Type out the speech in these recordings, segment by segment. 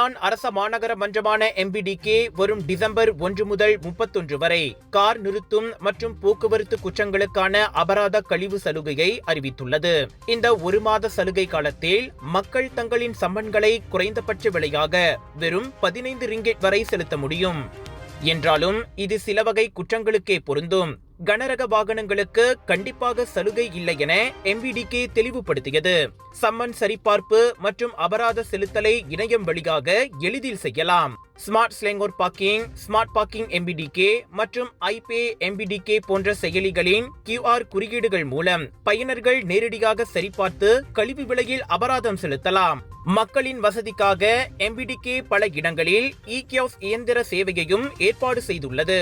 கில்லான் அரச மாநகர மன்றமான MBDK வரும் டிசம்பர் 1 முதல் 31 வரை கார் நிறுத்தும் மற்றும் போக்குவரத்து குற்றங்களுக்கான அபராத கழிவு சலுகையை அறிவித்துள்ளது. இந்த ஒரு மாத சலுகை காலத்தில் மக்கள் தங்களின் சம்மன்களை குறைந்தபட்ச விலையாக வெறும் 15 ரிங்கெட் வரை செலுத்த முடியும். என்றாலும் இது சில வகை குற்றங்களுக்கே பொருந்தும். கனரக வாகனங்களுக்கு கண்டிப்பாக சலுகை இல்லை என MBDK தெளிவுபடுத்தியது. சம்மன் சரிபார்ப்பு மற்றும் அபராத செலுத்தலை இணையம் வழியாக எளிதில் செய்யலாம். Smart Selangor parking, smart parking MBDK மற்றும் iPay MBDK போன்ற செயலிகளின் QR குறியீடுகள் மூலம் பயனர்கள் நேரடியாக சரிபார்த்து கழிவு விலையில் அபராதம் செலுத்தலாம். மக்களின் வசதிக்காக MBDK பல இடங்களில் இ-கியோஸ்க் இயந்திர சேவையையும் ஏற்பாடு செய்துள்ளது.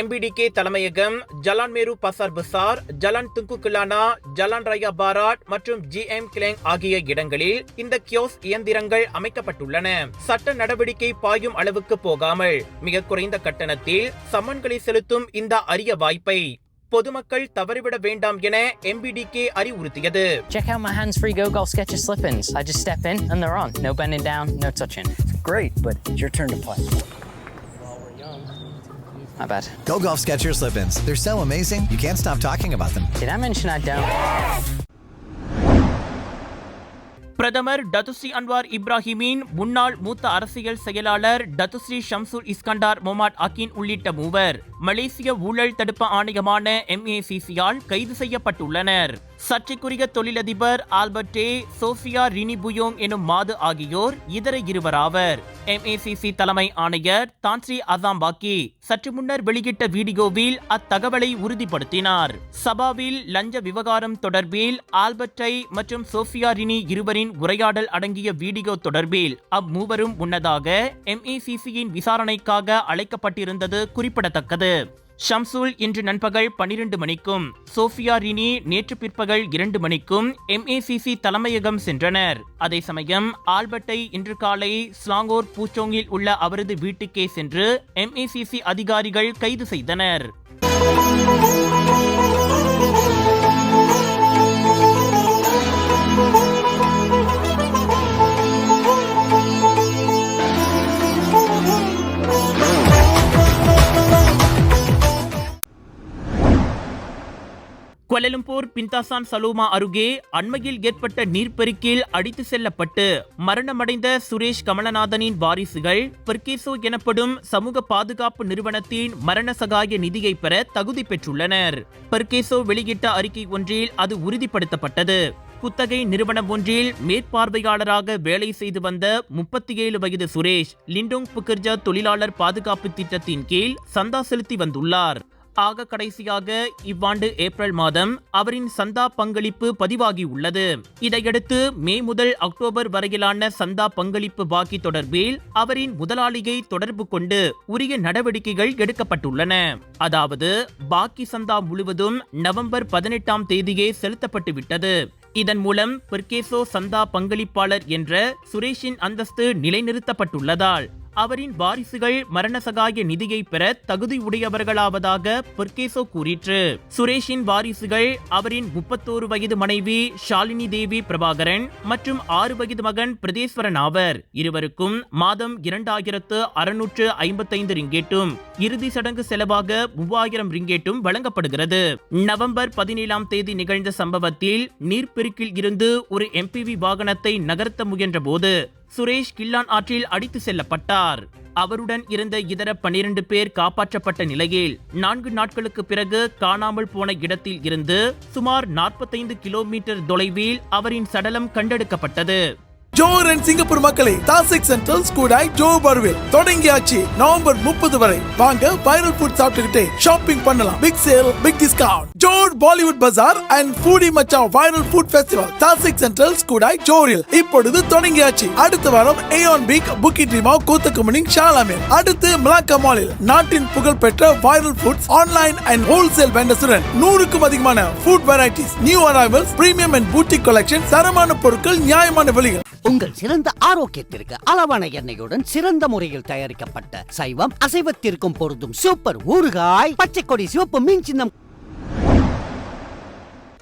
MBDK தலைமையகம் Jalan Meru Pasar Pasar, Jalan Tunku Kelana, Jalan Raya Barat மற்றும் GM கிளேங் ஆகிய இடங்களில் இந்த கியோஸ்க் இயந்திரங்கள் அமைக்கப்பட்டுள்ளன. சட்ட நடவடிக்கை பாயும் அளவுக்கு போகாமல் மிக குறைந்த கட்டணத்தில் சம்மன்களை செலுத்தும் இந்த அரிய வாய்ப்பை பொதுமக்கள் தவறிவிட வேண்டாம் என MBDK அறிவுறுத்தியது. Check out my hands-free Go Golf Skechers slip-ins. I just step in and they're on. No bending down, no touching. Great, but it's your turn to play. My bad. Go Golf Skechers slip-ins. They're so amazing, you can't stop talking about them. Did I mention I don't? பிரதமர் Datuk Seri Anwar இப்ராஹிமின் முன்னாள் மூத்த அரசியல் செயலாளர் Datuk Seri Shamsul Iskandar மொமாட் akin உள்ளிட்ட மூவர் மலேசிய ஊழல் தடுப்பு ஆணையமான MACC-யால் கைது செய்யப்பட்டுள்ளனர். சர்ச்சைக்குரிய தொழிலதிபர் ஆல்பர்டே, சோஃபியா ரினிபுயோங் எனும் மாது ஆகியோர் இதர இருவராவர். MACC தலைமை ஆணையர் தான்ஸ்ரீ அசாம்பாக்கி சற்று முன்னர் வெளியிட்ட வீடியோவில் அத்தகவலை உறுதிப்படுத்தினார். சபாவில் லஞ்ச விவகாரம் தொடர்பில் ஆல்பர்டை மற்றும் சோஃபியா ரினி இருவரின் உரையாடல் அடங்கிய வீடியோ தொடர்பில் அம்மூவரும் முன்னதாக MACC-யின் விசாரணைக்காக அழைக்கப்பட்டிருந்தது குறிப்பிடத்தக்கது. ஷம்சுல் இன்று நண்பகல் 12 மணிக்கும் சோஃபியா ரினி நேற்று பிற்பகல் 2 மணிக்கும் MACC தலைமையகம் சென்றனர். அதே சமயம் ஆல்பர்ட்டை இன்று காலை ஸ்லாங்கோர் பூச்சோங்கில் உள்ள அவரது வீட்டுக்கே சென்று MACC அதிகாரிகள் கைது செய்தனர். கோலாலம்பூர் பின்தாசான் சலோமா அருகே அண்மையில் ஏற்பட்ட நீர்ப்பெருக்கில் அடித்து செல்லப்பட்டு மரணமடைந்த சுரேஷ் கமலநாதனின் வாரிசுகள் பெர்கேசோ எனப்படும் சமூக பாதுகாப்பு நிறுவனத்தின் மரண சகாய நிதியை பெற தகுதி பெற்றுள்ளனர். பெர்கேசோ வெளியிட்ட அறிக்கை ஒன்றில் அது உறுதிப்படுத்தப்பட்டது. குத்தகை நிறுவனம் ஒன்றில் மேற்பார்வையாளராக வேலை செய்து வந்த 37 வயது சுரேஷ் லிண்டோங் புகர்ஜா தொழிலாளர் பாதுகாப்பு திட்டத்தின் கீழ் சந்தா செலுத்தி வந்துள்ளார். ஆக கடைசியாக இவ்வாண்டு ஏப்ரல் மாதம் அவரின் சந்தா பங்களிப்பு பதிவாகியுள்ளது. இதையடுத்து மே முதல் அக்டோபர் வரையிலான சந்தா பங்களிப்பு பாக்கி தொடர்பில் அவரின் முதலாளியை தொடர்பு கொண்டு உரிய நடவடிக்கைகள் எடுக்கப்பட்டுள்ளன. அதாவது பாக்கி சந்தா முழுவதும் நவம்பர் 18ஆம் தேதியே செலுத்தப்பட்டுவிட்டது. இதன் மூலம் பெர்கேசோ சந்தா பங்களிப்பாளர் என்ற சுரேஷின் அந்தஸ்து நிலைநிறுத்தப்பட்டுள்ளதால் அவரின் வாரிசுகள் மரண சகாய நிதியை பெற தகுதியுடையவர்களாவதாக பெர்கேசோ கூறிற்று. சுரேஷின் வாரிசுகள் அவரின் 31 வயது மனைவி ஷாலினி தேவி பிரபாகரன் மற்றும் 6 வயது மகன் பிரதேஸ்வரன் ஆவர். இருவருக்கும் மாதம் 2655 ரிங்கேட்டும் இறுதி சடங்கு செலவாக 3000 ரிங்கேட்டும் வழங்கப்படுகிறது. நவம்பர் 17ஆம் தேதி நிகழ்ந்த சம்பவத்தில் நீர்ப்பெருக்கில் இருந்து ஒரு MPV வாகனத்தை நகர்த்த முயன்ற போது சுரேஷ் கில்லான் ஆற்றில் அடித்து செல்லப்பட்டார். அவருடன் இருந்த இதர 12 பேர் காப்பாற்றப்பட்ட நிலையில் 4 நாட்களுக்கு பிறகு காணாமல் போன இடத்தில் இருந்து சுமார் 45 கிலோமீட்டர் தொலைவில் அவரின் சடலம் கண்டெடுக்கப்பட்டது. ஜோஹர் அண்ட் சிங்கப்பூர் மக்களை தாசிக் சென்ட்ரல் ஸ்கூடாய் ஜோஹர் பர்வில் தொடங்கியாச்சு. நவம்பர் 30 வரை வாங்க வைரல் ஃபுட் சாப்பிட்டுக்கிட்டே ஷாப்பிங் பண்ணலாம். Big sale, big discount. Johor Bollywood bazaar and foodie Machan viral food festival Tasik Central Skudai ஜோஹரில் இப்பொழுது தொடங்கியாச்சு. அடுத்த வாரம் ஏயான் பிக், புக்கிட் ரிமாவ், கூத்தக்குமனிங், ஷாலாமில். அடுத்து மிலாக்கா மாலில் நாட்டின் புகழ்பெற்ற viral foods online and wholesale வெண்டர்ஸுடன் 100க்கும் அதிகமான food varieties, new arrivals, premium and boutique collection, தரமான பொருட்கள், நியாயமான விலைகள். உங்கள் சிறந்த ஆரோக்கியத்திற்கு அளவான எண்ணெயுடன் சிறந்த முறையில் தயாரிக்கப்பட்ட சைவம் அசைவத்திற்கும் பொருந்தும் சூப்பர் ஊறுகாய் பச்சை கொடி சிவப்பு மீன் சின்னம்.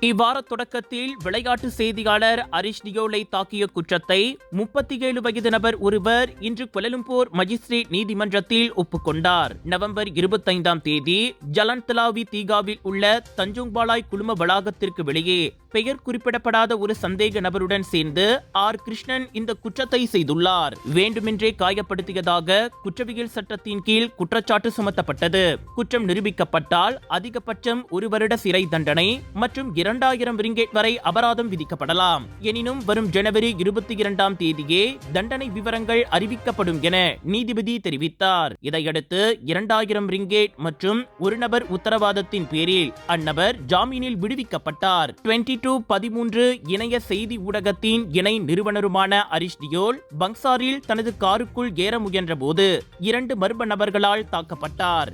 இவ்வார தொடக்கத்தில் விளையாட்டு செய்தியாளர் அரிஷ் டியோலை தாக்கிய குற்றத்தை 37 வயது நபர் ஒருவர் இன்று கோலாலம்பூர் மஜிஸ்ட்ரேட் நீதிமன்றத்தில் ஒப்புக்கொண்டார். நவம்பர் 25ஆம் தேதி ஜலன் தலாவி தீகாவில் உள்ள தஞ்சோங்பாலாய் குழும வளாகத்திற்கு வெளியே பெயர் குறிப்பிடப்படாத ஒரு சந்தேக நபருடன் சேர்ந்து ஆர். கிருஷ்ணன் இந்த குற்றத்தை செய்துள்ளார். வேண்டுமென்றே காயப்படுத்தியதாக குற்றவியல் சட்டத்தின் கீழ் குற்றச்சாட்டு சுமத்தப்பட்டது. குற்றம் நிரூபிக்கப்பட்டால் அதிகபட்சம் 1 வருட சிறை தண்டனை மற்றும் 2000 ரிங்கெட் வரை அபராதம் விதிக்கப்படலாம். எனினும் வரும் ஜனவரி 22ஆம் தேதியே தண்டனை விவரங்கள் அறிவிக்கப்படும் என நீதிபதி தெரிவித்தார். இதையடுத்து 2000 ரிங்கெட் மற்றும் ஒரு நபர் உத்தரவாதத்தின் பேரில் அந்நபர் ஜாமீனில் விடுவிக்கப்பட்டார். 2213 இணைய செய்தி ஊடகத்தின் இணை நிறுவனருமான அரிஷ் டியோல் பங்சாரில் தனது காருக்குள் ஏற முயன்ற போது 2 மர்ம நபர்களால் தாக்கப்பட்டார்.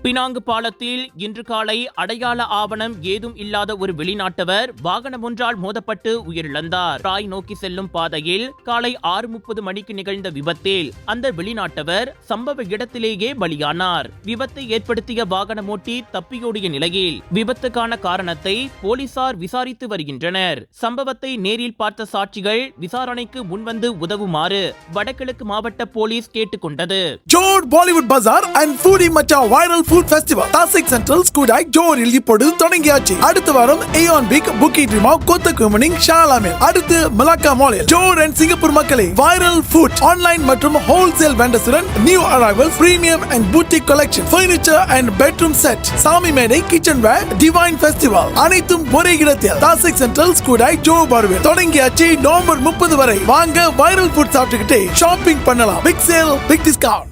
பினாங்கு பாலத்தில் இன்று காலை அடையாள ஆவணம் ஏதும் இல்லாத ஒரு வெளிநாட்டவர் வாகனம் ஒன்றால் மோதப்பட்டு உயிரிழந்தார். ராய் நோக்கி செல்லும் பாதையில் காலை 6:30 மணிக்கு நிகழ்ந்த விபத்தில் அந்த வெளிநாட்டவர் சம்பவ இடத்திலேயே பலியானார். விபத்தை ஏற்படுத்திய வாகனமோட்டி தப்பியோடிய நிலையில் விபத்துக்கான காரணத்தை போலீசார் விசாரித்து வருகின்றனர். சம்பவத்தை நேரில் பார்த்த சாட்சிகள் விசாரணைக்கு முன்வந்து உதவுமாறு வடகிழக்கு மாவட்ட போலீஸ் கேட்டுக்கொண்டது. Johor Bollywood bazaar and foodie மச்சா viral food festival Tasik Central Skudai ஜோரில் இப்பொழுது தொடங்கியாச்சு. அடுத்த வாரம் ஏயான் பிக் புக்கிட் ரிமாவ் கொத்த குமனிங் ஷாலாமில், அடுத்து மலாக்கா மாலில். ஜோர் அண்ட் சிங்கப்பூர் மக்களே, வைரல் ஃபுட் ஆன்லைன் மற்றும் ஹோல்சேல் வெண்டர்ஸுடன் new arrivals, premium and boutique collection, furniture and bedroom set, சாமி மேடை, கிச்சன் வேர், டிவைன் ஃபெஸ்டிவல் அனைத்தும் ஒரே இடத்தில் தாசிக் சென்ட்ரல் ஸ்கூடாய் ஜோ பார்வில் தொடங்கியாச்சு. நவம்பர் 30 வரை வாங்க வைரல் ஃபுட் சாப்பிட்டுக்கிட்டே ஷாப்பிங் பண்ணலாம். Big sale, big discount.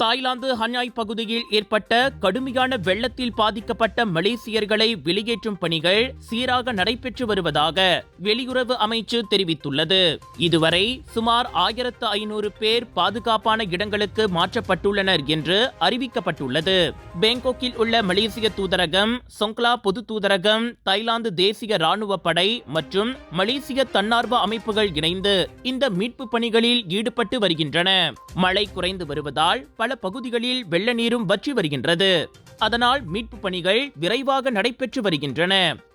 Thailand ஹனாய் பகுதியில் ஏற்பட்ட கடுமையான வெள்ளத்தில் பாதிக்கப்பட்ட மலேசியர்களை வெளியேற்றும் பணிகள் சீராக நடைபெற்று வருவதாக வெளியுறவு அமைச்சு தெரிவித்துள்ளது. இதுவரை சுமார் 1500 பேர் பாதுகாப்பான இடங்களுக்கு மாற்றப்பட்டுள்ளனர் என்று அறிவிக்கப்பட்டுள்ளது. பேங்காக்கில் உள்ள மலேசிய தூதரகம், சொங்க்லா பொது தூதரகம், தாய்லாந்து தேசிய ராணுவ படை மற்றும் மலேசிய தன்னார்வ அமைப்புகள் இணைந்து இந்த மீட்பு பணிகளில் ஈடுபட்டு வருகின்றன. மழை குறைந்து வருவதால் பல பகுதிகளில் வெள்ள நீரும் வற்றி வருகின்றது. அதனால் மீட்பு பணிகள் விரைவாக நடைபெற்று வருகின்றன.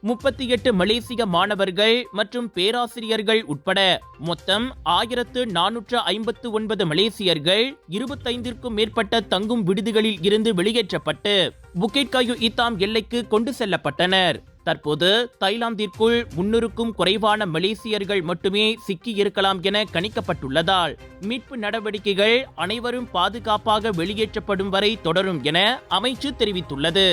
38 மலேசிய மாணவர்கள் மற்றும் பேராசிரியர்கள் உட்பட மொத்தம் 1459 மலேசியர்கள் 25க்கும் மேற்பட்ட தங்கும் விடுதிகளில் இருந்து வெளியேற்றப்பட்டு புக்கெட் காயு ஈத்தாம் எல்லைக்கு கொண்டு செல்லப்பட்டனர். தற்போது தாய்லாந்திற்குள் 300க்கும் குறைவான மலேசியர்கள் மட்டுமே சிக்கி இருக்கலாம் என கணிக்கப்பட்டுள்ளதால் மீட்பு நடவடிக்கைகள் அனைவரும் பாதுகாப்பாக வெளியேற்றப்படும் வரை தொடரும் என அமைச்சு தெரிவித்துள்ளது.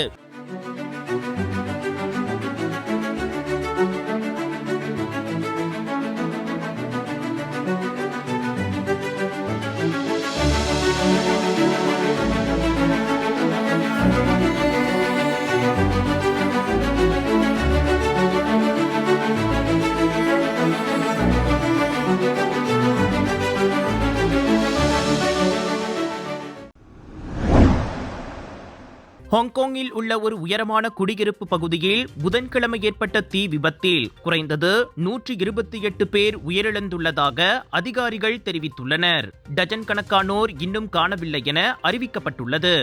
ஹாங்காங்கில் உள்ள ஒரு உயரமான குடியிருப்பு பகுதியில் புதன்கிழமை ஏற்பட்ட தீ விபத்தில் குறைந்தது 128 பேர் உயிரிழந்துள்ளதாக அதிகாரிகள் தெரிவித்துள்ளனர். டஜன் கணக்கானோர் இன்னும் காணவில்லை என அறிவிக்கப்பட்டுள்ளது.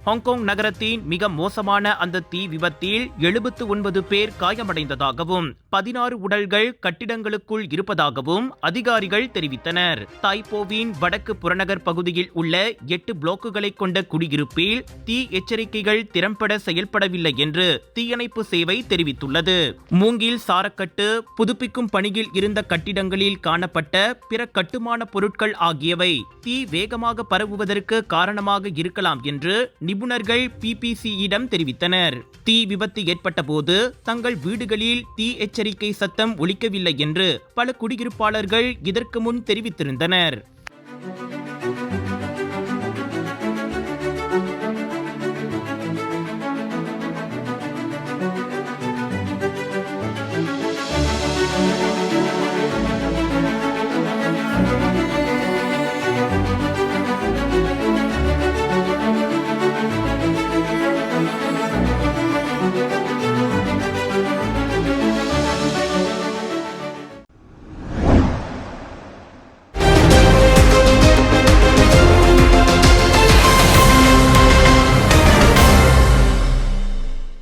ஹாங்காங் நகரத்தின் மிக மோசமான அந்த தீ விபத்தில் 79 பேர் காயமடைந்ததாகவும் 16 உடல்கள் கட்டிடங்களுக்குள் இருப்பதாகவும் அதிகாரிகள் தெரிவித்தனர். தாய்போவின் வடக்கு புறநகர் பகுதியில் உள்ள 8 பிளாக்குகளை கொண்ட குடியிருப்பில் தீ எச்சரிக்கைகள் திறம்பட செயல்படவில்லை என்று தீயணைப்பு சேவை தெரிவித்துள்ளது. மூங்கில் சாரக்கட்டு, புதுப்பிக்கும் பணியில் இருந்த கட்டிடங்களில் காணப்பட்ட பிற கட்டுமான பொருட்கள் ஆகியவை தீ வேகமாக பரவுவதற்கு காரணமாக இருக்கலாம் என்று நிபுணர்கள் பிபிசியிடம் தெரிவித்தனர். தீ விபத்து ஏற்பட்ட போது தங்கள் வீடுகளில் தீ எச்சரிக்கை சத்தம் ஒலிக்கவில்லை என்று பல குடியிருப்பாளர்கள் இதற்கு முன் தெரிவித்திருந்தனர்.